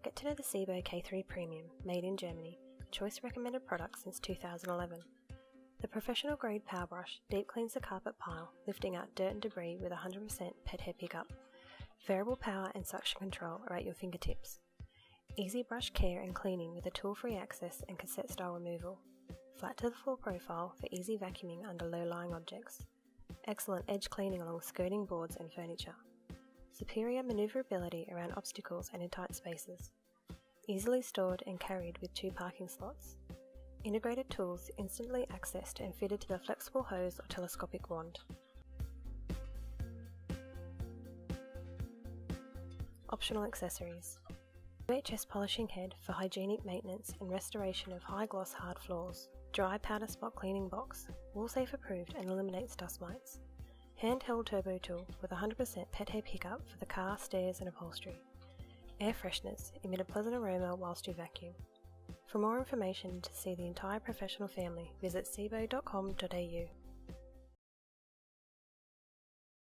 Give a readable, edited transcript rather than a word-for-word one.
Get to know the SEBO K3 Premium, made in Germany, a choice recommended product since 2011. The professional grade power brush deep cleans the carpet pile, lifting out dirt and debris with 100% pet hair pickup. Variable power and suction control are at your fingertips. Easy brush care and cleaning with a tool-free access and cassette-style removal. Flat to the floor profile for easy vacuuming under low-lying objects. Excellent edge cleaning along skirting boards and furniture. Superior manoeuvrability around obstacles and in tight spaces. Easily stored and carried with 2 parking slots. Integrated tools instantly accessed and fitted to the flexible hose or telescopic wand. Optional accessories. UHS polishing head for hygienic maintenance and restoration of high gloss hard floors. Dry powder spot cleaning box, WoolSafe approved and eliminates dust mites. Handheld turbo tool with 100% pet hair pickup for the car, stairs and upholstery. Air fresheners emit a pleasant aroma whilst you vacuum. For more information and to see the entire professional family, visit sebo.com.au.